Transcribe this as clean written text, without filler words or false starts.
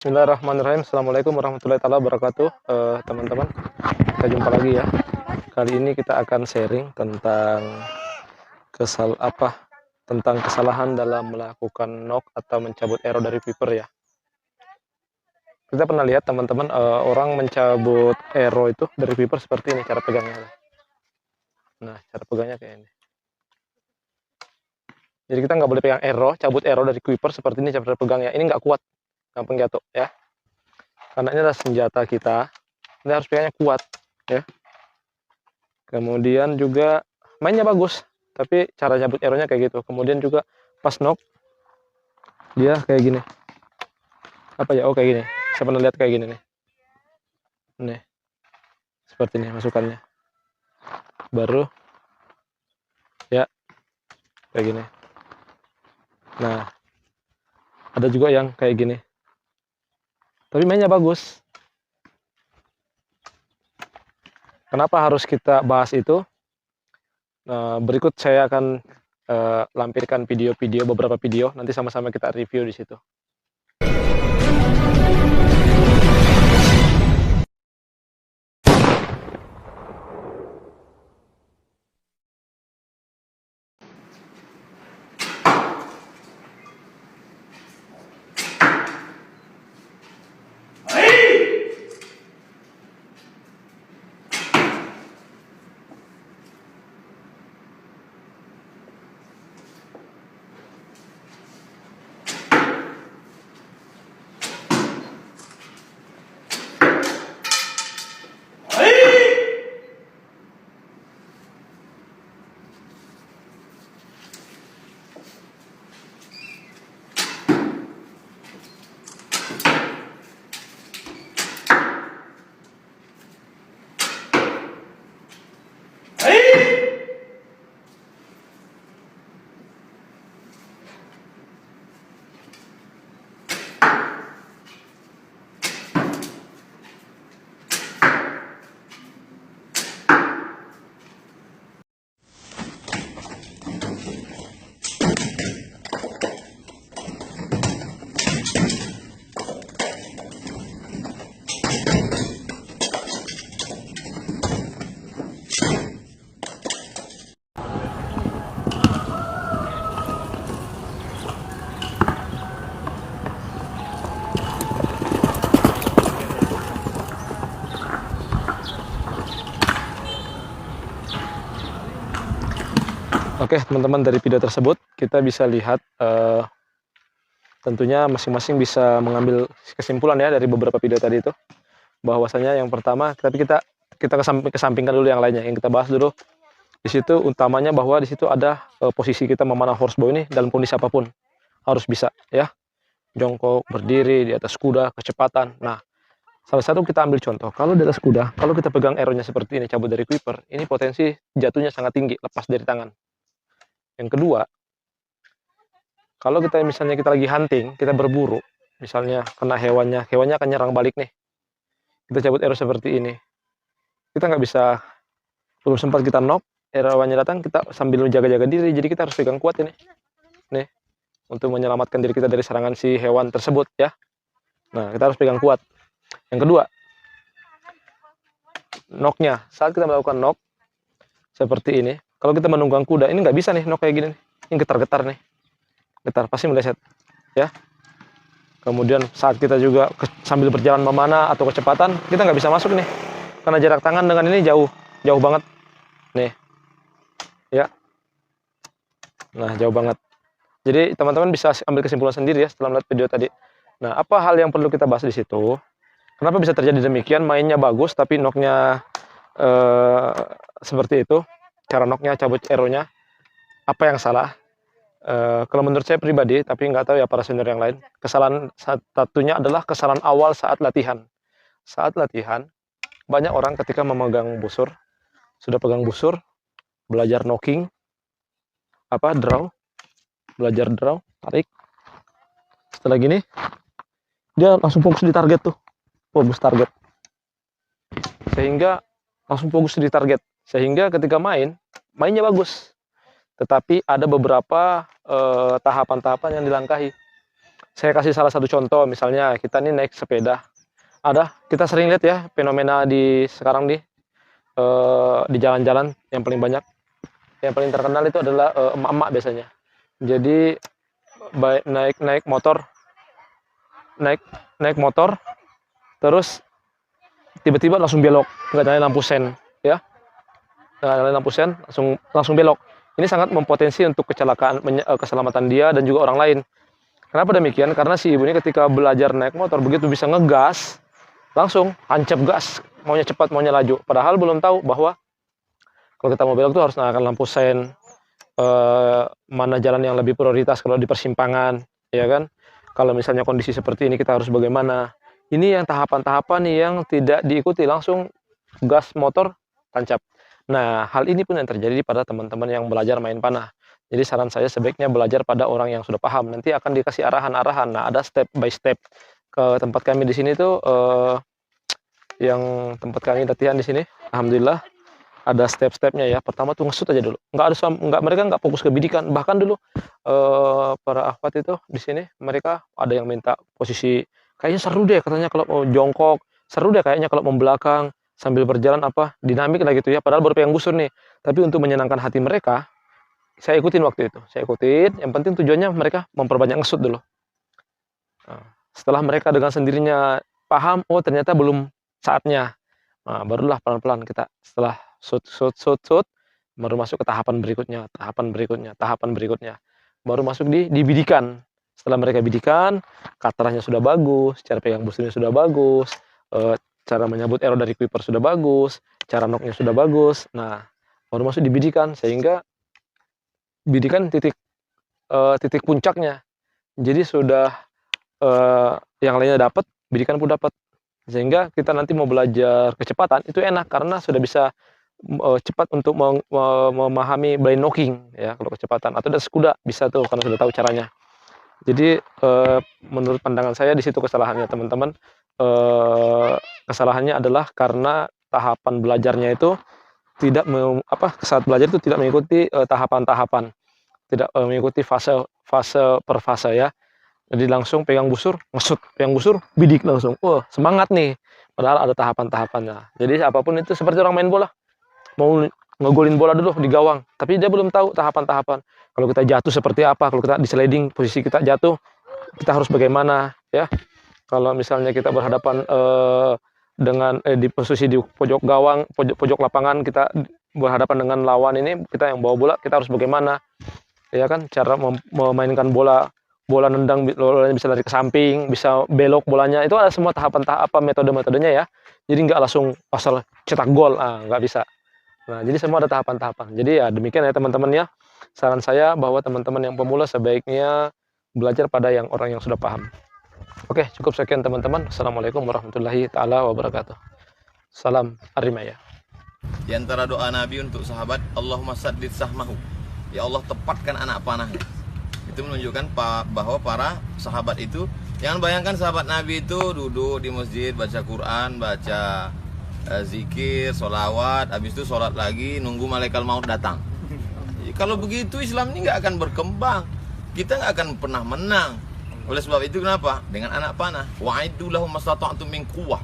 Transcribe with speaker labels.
Speaker 1: Bismillahirrahmanirrahim. Assalamualaikum warahmatullahi wabarakatuh. Teman-teman, kita jumpa lagi ya. Kali ini kita akan sharing tentang kesalahan dalam melakukan knock atau mencabut arrow dari Viper ya. Kita pernah lihat teman-teman, orang mencabut arrow itu dari Viper seperti ini cara pegangnya. Nah, cara pegangnya kayak ini. Jadi kita nggak boleh pegang arrow, cabut arrow dari Viper seperti ini cara pegangnya. Ini nggak kuat, gampang jatuh ya. Karena ini adalah senjata kita, ini harus pegangnya kuat ya. Kemudian juga mainnya bagus, tapi cara cabut arrow-nya kayak gitu. Kemudian juga pas knock dia kayak gini. Apa ya? Oh, kayak gini. Saya pernah lihat kayak gini nih. Nih. Seperti ini masukannya. Baru ya kayak gini. Nah, ada juga yang kayak gini. Tapi mainnya bagus. Kenapa harus kita bahas itu? Berikut saya akan lampirkan beberapa video, nanti sama-sama kita review di situ. Oke, teman-teman, dari video tersebut kita bisa lihat tentunya masing-masing bisa mengambil kesimpulan ya dari beberapa video tadi itu, bahwasanya yang pertama, tapi kita kesampingkan dulu yang lainnya, yang kita bahas dulu di situ utamanya bahwa di situ ada posisi kita memanah horsebow ini dalam kondisi apapun harus bisa ya, jongkok, berdiri, di atas kuda, kecepatan. Nah, salah satu kita ambil contoh, kalau di atas kuda, kalau kita pegang arrow-nya seperti ini, cabut dari quiver, ini potensi jatuhnya sangat tinggi, lepas dari tangan. Yang kedua, kalau kita misalnya kita lagi hunting, kita berburu, misalnya kena hewannya akan nyerang balik nih. Kita cabut arrow seperti ini. Kita nggak bisa, belum sempat kita knock, arrow-nya datang, kita sambil jaga-jaga diri, jadi kita harus pegang kuat ini. Nih, untuk menyelamatkan diri kita dari serangan si hewan tersebut ya. Nah, kita harus pegang kuat. Yang kedua, knock-nya. Saat kita melakukan knock, seperti ini, kalau kita menunggang kuda, ini nggak bisa nih knock kayak gini. Ini getar-getar nih. Getar, pasti meleset ya. Kemudian saat kita juga sambil berjalan memanah atau kecepatan, kita nggak bisa masuk nih. Karena jarak tangan dengan ini jauh banget. Nih. Ya. Nah, jauh banget. Jadi teman-teman bisa ambil kesimpulan sendiri ya setelah melihat video tadi. Nah, apa hal yang perlu kita bahas di situ? Kenapa bisa terjadi demikian? Mainnya bagus tapi knocknya seperti itu. Cara knocknya, cabut arrow-nya. Apa yang salah? Kalau menurut saya pribadi, tapi nggak tahu ya para senior yang lain, kesalahan satunya adalah kesalahan awal saat latihan. Saat latihan, banyak orang ketika memegang busur, sudah pegang busur, belajar knocking, draw, belajar draw, tarik. Setelah gini, dia langsung fokus di target tuh, fokus target. Sehingga langsung fokus di target. Sehingga ketika mainnya bagus. Tetapi ada beberapa tahapan-tahapan yang dilangkahi. Saya kasih salah satu contoh, misalnya kita nih naik sepeda. Kita sering lihat ya fenomena sekarang di jalan-jalan yang paling banyak, yang paling terkenal itu adalah emak-emak biasanya. Jadi naik motor, naik motor, terus tiba-tiba langsung belok, nggak nyalain lampu sen, ya, nggak nyalain lampu sen, langsung belok. Ini sangat mempotensi untuk kecelakaan, keselamatan dia dan juga orang lain. Kenapa demikian? Karena si ibu ini ketika belajar naik motor, begitu bisa ngegas, langsung hancap gas, maunya cepat, maunya laju. Padahal belum tahu bahwa kalau kita mau belok tuh harus nyalakan lampu sen, mana jalan yang lebih prioritas kalau di persimpangan, ya kan? Kalau misalnya kondisi seperti ini kita harus bagaimana? Ini yang tahapan-tahapan yang tidak diikuti, langsung gas motor tancap. Nah, hal ini pun yang terjadi pada teman-teman yang belajar main panah. Jadi saran saya sebaiknya belajar pada orang yang sudah paham. Nanti akan dikasih arahan-arahan. Nah, ada step by step. Ke tempat kami di sini tuh, yang tempat kami latihan di sini, alhamdulillah ada step-stepnya ya. Pertama tuh ngesut aja dulu. Mereka nggak fokus ke bidikan. Bahkan dulu para akhwat itu di sini, mereka ada yang minta posisi, kayaknya seru deh katanya kalau mau jongkok, seru deh kayaknya kalau mau belakang sambil berjalan dinamik lah gitu ya. Padahal baru pegang busur nih. Tapi untuk menyenangkan hati mereka, saya ikutin waktu itu. Saya ikutin. Yang penting tujuannya mereka memperbanyak ngesut dulu. Nah, setelah mereka dengan sendirinya paham, oh ternyata belum saatnya. Nah, barulah pelan-pelan kita setelah sut, baru masuk ke tahapan berikutnya, tahapan berikutnya. Baru masuk di bidikan. Setelah mereka bidikan, kataranya sudah bagus, cara pegang busurnya sudah bagus, cara menyambut arrow dari quiver sudah bagus, cara knocknya sudah bagus. Nah, baru masuk di bidikan, sehingga bidikan titik puncaknya. Jadi sudah yang lainnya dapat, bidikan pun dapat. Sehingga kita nanti mau belajar kecepatan itu enak karena sudah bisa cepat untuk memahami blind knocking ya kalau kecepatan, atau das kuda bisa tuh karena sudah tahu caranya. Jadi menurut pandangan saya di situ kesalahannya teman-teman. Kesalahannya adalah karena tahapan belajarnya itu saat belajar itu tidak mengikuti tahapan-tahapan, tidak mengikuti fase per fase ya. Jadi langsung pegang busur, ngesut, pegang busur, bidik langsung. Wah, semangat nih. Padahal ada tahapan-tahapannya. Jadi apapun itu seperti orang main bola. Mau ngegolin bola dulu di gawang, tapi dia belum tahu tahapan-tahapan. Kalau kita jatuh seperti apa, kalau kita di sliding, posisi kita jatuh, kita harus bagaimana ya. Kalau misalnya kita berhadapan dengan di posisi di pojok gawang, pojok lapangan, kita berhadapan dengan lawan ini, kita yang bawa bola, kita harus bagaimana? Ya kan, cara memainkan bola nendang, bolanya bisa lari ke samping, bisa belok bolanya, itu ada semua tahapan-tahapan, metode-metodenya ya. Jadi nggak langsung asal cetak gol, nggak bisa. Nah, jadi semua ada tahapan-tahapan. Jadi ya demikian ya teman-teman ya. Saran saya bahwa teman-teman yang pemula sebaiknya belajar pada orang yang sudah paham. Oke, cukup sekian teman-teman. Assalamualaikum warahmatullahi taala wabarakatuh. Salam Arimaya.
Speaker 2: Di antara doa Nabi untuk sahabat, Allahumma saddid sahmahu. Ya Allah, tepatkan anak panahnya. Itu menunjukkan bahwa para sahabat itu, jangan bayangkan sahabat Nabi itu duduk di masjid, baca Quran, baca zikir, sholawat, habis itu sholat lagi, nunggu malaikat maut datang. Jadi, kalau begitu Islam ini nggak akan berkembang. Kita nggak akan pernah menang. Oleh sebab itu kenapa? Dengan anak panah. Wa'iddu lahum mastata'tum min quwwah.